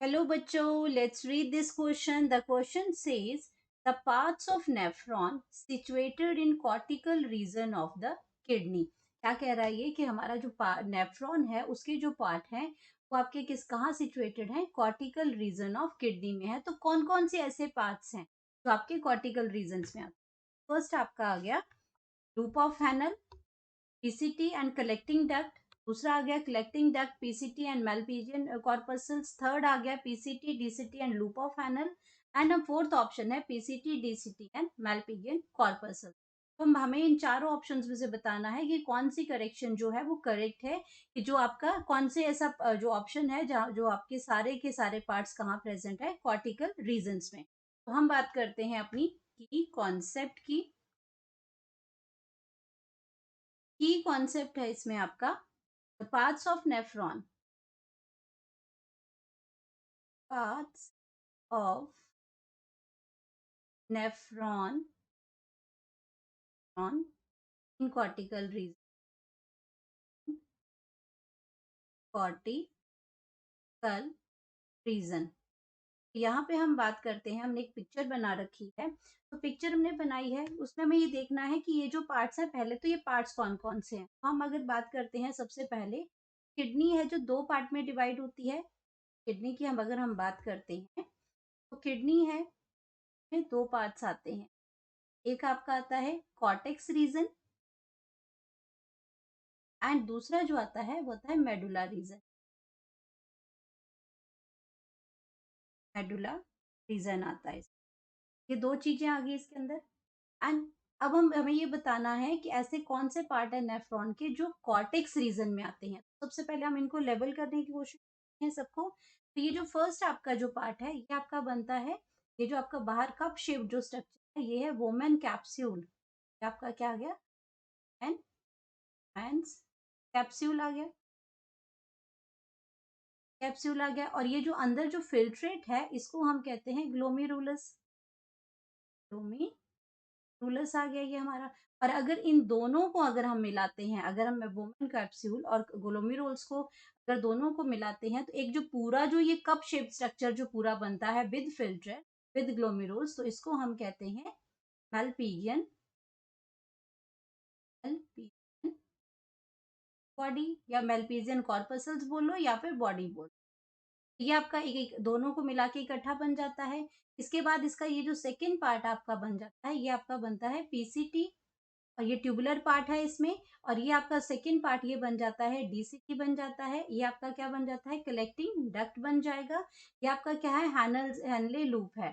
Hello बच्चों, let's read this question. The question says the parts of nephron situated in cortical region of the kidney. क्या कह रहा है ये कि हमारा जो नेफ्रॉन है उसके जो पार्ट हैं वो आपके किस कहाँ सिचुएटेड हैं? कॉर्टिकल रीजन ऑफ किडनी में है। तो कौन कौन से ऐसे पार्ट्स हैं जो आपके कॉर्टिकल रीजन्स में आते हैं? फर्स्ट आपका आ गया loop of Henle, PCT and collecting duct. दूसरा आ गया collecting duct, PCT and Malpighian corpuscles. Third आ गया PCT, DCT and loop of Henle. And हम फोर्थ ऑप्शन है PCT, DCT and Malpighian corpuscle. तो हमें इन चारों ऑप्शंस में से बताना है कि कौन सी करेक्शन जो है वो करेक्ट है, कि जो आपका कौन से ऐसा जो ऑप्शन है जहाँ जो आपके सारे के सारे पार्ट्स कहाँ प्रेजेंट है कॉर्टिकल रीजन्स में। तो हम बात करते हैं अपनी की कॉन्सेप्ट की। की कॉन्सेप्ट है इसमें आपका the parts of nephron, parts of nephron in cortical region, cortical region. यहाँ पे हम बात करते हैं, हमने एक पिक्चर बना रखी है। तो पिक्चर हमने बनाई है उसमें हमें ये देखना है कि ये जो पार्ट्स हैं, पहले तो ये पार्ट्स कौन कौन से हैं। तो हम अगर बात करते हैं सबसे पहले किडनी है जो दो पार्ट में डिवाइड होती है। किडनी की हम अगर हम बात करते हैं तो किडनी है में दो पार्ट्स आते हैं। एक आपका आता है कॉर्टेक्स रीजन एंड दूसरा जो आता है वो आता है मेडुला रीजन। मेडुला रीजन आता है। ये दो चीजें आ गई इसके अंदर। एंड अब हम हमें ये बताना है कि ऐसे कौन से पार्ट है नेफ्रॉन के जो कॉर्टेक्स रीजन में आते हैं। सबसे पहले हम इनको लेवल करने की कोशिश करते हैं सबको। तो ये जो फर्स्ट आपका जो पार्ट है ये आपका बनता है, ये जो आपका बाहर कप शेप जो स्ट्रक्चर है ये है वोमेन कैप्सूल। ये आपका क्या आ गया? एंड कैप्सूल आ गया। कैप्सूल आ गया और ये जो अंदर जो फिल्ट्रेट है इसको हम कहते हैं ग्लोमेरुलस। ग्लोमेरुलस आ गया ये हमारा। और अगर इन दोनों को अगर हम मिलाते हैं, अगर हम वुमेन कैप्सूल और ग्लोमेरुलस को अगर दोनों को मिलाते हैं तो एक जो पूरा जो ये कप शेप स्ट्रक्चर जो पूरा बनता है विद फिल्ट्रेट विद ग्लोमेरुलस, तो इसको हम कहते हैं मेलपिगियन बॉडी या मेलपिजियन कॉर्पसल्स बोलो या फिर बॉडी बोलो। ये आपका एक एक दोनों को मिला के इकट्ठा बन जाता है। इसके बाद इसका ये जो सेकंड पार्ट आपका बन जाता है ये आपका बनता है पीसीटी, और ये ट्यूबुलर पार्ट है इसमें। और ये आपका सेकंड पार्ट ये बन जाता है डीसीटी बन जाता है। ये आपका क्या बन जाता है? कलेक्टिंग डक्ट बन जाएगा। ये आपका क्या है? हैनले लूप है।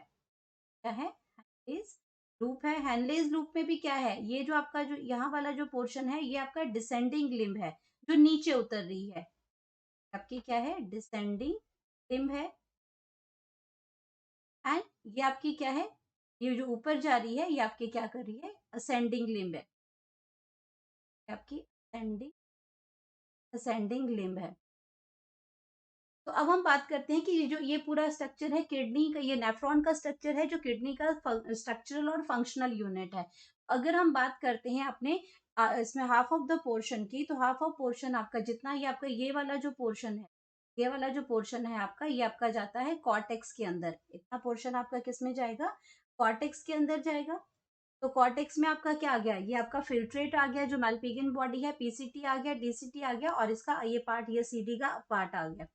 क्या है? हैनलेज लूप है। हैनलेज लूप में भी क्या है? ये जो आपका जो यहाँ वाला जो पोर्शन है ये आपका डिसेंडिंग लिम्ब है जो नीचे उतर रही है। आपकी क्या है? डिसेंडिंग लिम्ब है। एंड ये आपकी क्या है? ये जो ऊपर जा रही है ये आपकी क्या कर रही है? असेंडिंग लिम्ब है। ये आपकी असेंडिंग असेंडिंग लिम्ब है। तो अब हम बात करते हैं कि ये जो ये पूरा स्ट्रक्चर है किडनी का, ये नेफ्रॉन का स्ट्रक्चर है जो किडनी का स्ट्रक्चरल और फंक्शनल यूनिट है। अगर हम बात करते हैं अपने इसमें हाफ ऑफ द पोर्शन की, तो हाफ ऑफ पोर्शन आपका जितना ये आपका ये वाला जो पोर्शन है, ये वाला जो पोर्शन है आपका, ये आपका जाता है कॉर्टेक्स के अंदर। इतना पोर्शन आपका किस में जाएगा? कॉर्टेक्स के अंदर जाएगा। तो कॉर्टेक्स में आपका क्या आ गया? ये आपका फिल्ट्रेट आ गया जो मेलपिगियन बॉडी है, पीसीटी आ गया, डीसीटी आ गया और इसका ये पार्ट ये सीडी का पार्ट आ गया।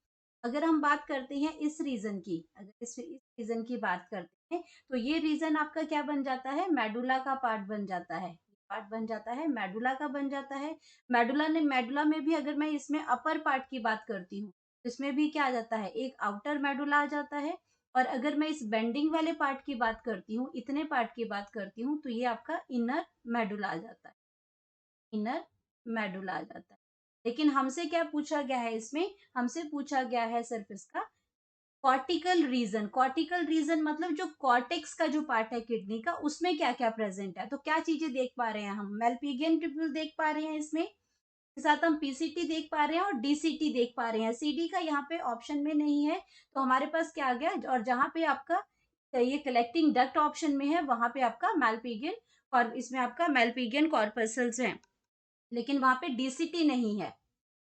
अगर हम बात करते हैं इस रीजन की, अगर इस रीजन की बात करते हैं तो ये रीजन आपका क्या बन जाता है? मेडुला का पार्ट बन जाता है। पार्ट बन जाता है मेडुला का बन जाता है। मेडुला में भी अगर मैं इसमें अपर पार्ट की बात करती हूँ तो इसमें भी क्या आ जाता है? एक आउटर मेडुला आ जाता है। और अगर मैं इस बेंडिंग वाले पार्ट की बात करती हूँ, इतने पार्ट की बात करती हूँ, तो ये आपका इनर मेडुला आ जाता है। इनर मेडुला आ जाता है। लेकिन हमसे क्या पूछा गया है इसमें? हमसे पूछा गया है सिर्फ इसका कॉर्टिकल रीजन। कॉर्टिकल रीजन मतलब जो कॉर्टेक्स का जो पार्ट है किडनी का उसमें क्या क्या प्रेजेंट है। तो क्या चीजें देख पा रहे हैं हम? मेलपिगियन ट्यूब्यूल देख पा रहे हैं इसमें, के साथ हम पीसीटी देख पा रहे हैं और डीसीटी देख पा रहे हैं। सीडी का यहाँ पे ऑप्शन में नहीं है। तो हमारे पास क्या आ गया? और जहाँ पे आपका ये कलेक्टिंग डक्ट ऑप्शन में है वहां पे आपका मेलपिगियन, और इसमें आपका मेलपिगियन कॉर्पसल्स है, लेकिन वहां पे डीसीटी नहीं है।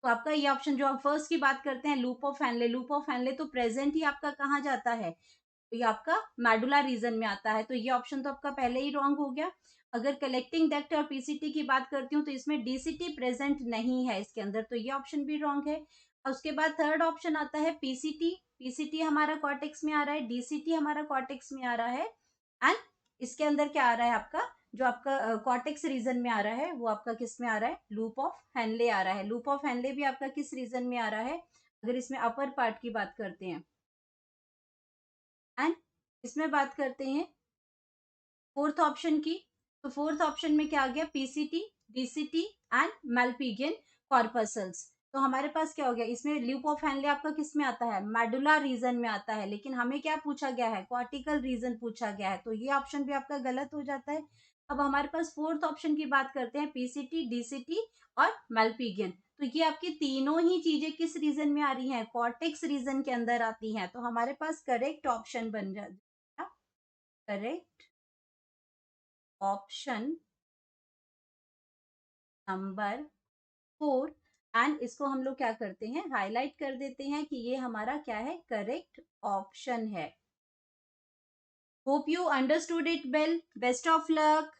तो आपका ये ऑप्शन जो आप फर्स्ट की बात करते हैं लूप ऑफ हेनले तो प्रेजेंट ही आपका कहाँ जाता है, तो ये आपका मेडुला रीजन में आता है, तो ये ऑप्शन तो आपका पहले ही रॉन्ग हो गया। अगर कलेक्टिंग डक्ट और पीसीटी की बात करती हूँ तो इसमें डीसीटी प्रेजेंट नहीं है इसके अंदर, तो ये ऑप्शन भी रॉन्ग है। और उसके बाद थर्ड ऑप्शन आता है पीसीटी, पीसीटी हमारा कॉर्टेक्स में आ रहा है, डीसीटी हमारा कॉर्टेक्स में आ रहा है, एंड इसके अंदर क्या आ रहा है आपका, जो आपका कॉर्टेक्स रीजन में आ रहा है वो आपका किस में आ रहा है, लूप ऑफ हेनले आ रहा है। लूप ऑफ हेनले भी आपका किस रीजन में आ रहा है, अगर इसमें अपर पार्ट की बात करते हैं, एंड इसमें बात करते हैं फोर्थ ऑप्शन की, तो फोर्थ ऑप्शन में क्या आ गया, पीसीटी, डीसीटी एंड मैल्पिगियन कॉर्पसल्स। तो हमारे पास क्या हो गया, इसमें लूप ऑफ हेनले आपका किस में आता है, मेडुला रीजन में आता है, लेकिन हमें क्या पूछा गया है, कॉर्टिकल रीजन पूछा गया है, तो ये ऑप्शन भी आपका गलत हो जाता है। अब हमारे पास फोर्थ ऑप्शन की बात करते हैं, पीसीटी, डीसीटी और मैल्पिगियन। तो ये आपकी तीनों ही चीजें किस रीजन में आ रही हैं, कॉर्टेक्स रीजन के अंदर आती हैं, तो हमारे पास करेक्ट ऑप्शन बन जाएगा, करेक्ट ऑप्शन नंबर 4। एंड इसको हम लोग क्या करते हैं, हाईलाइट कर देते हैं कि ये हमारा क्या है, करेक्ट ऑप्शन है। Hope you understood it well, best of luck.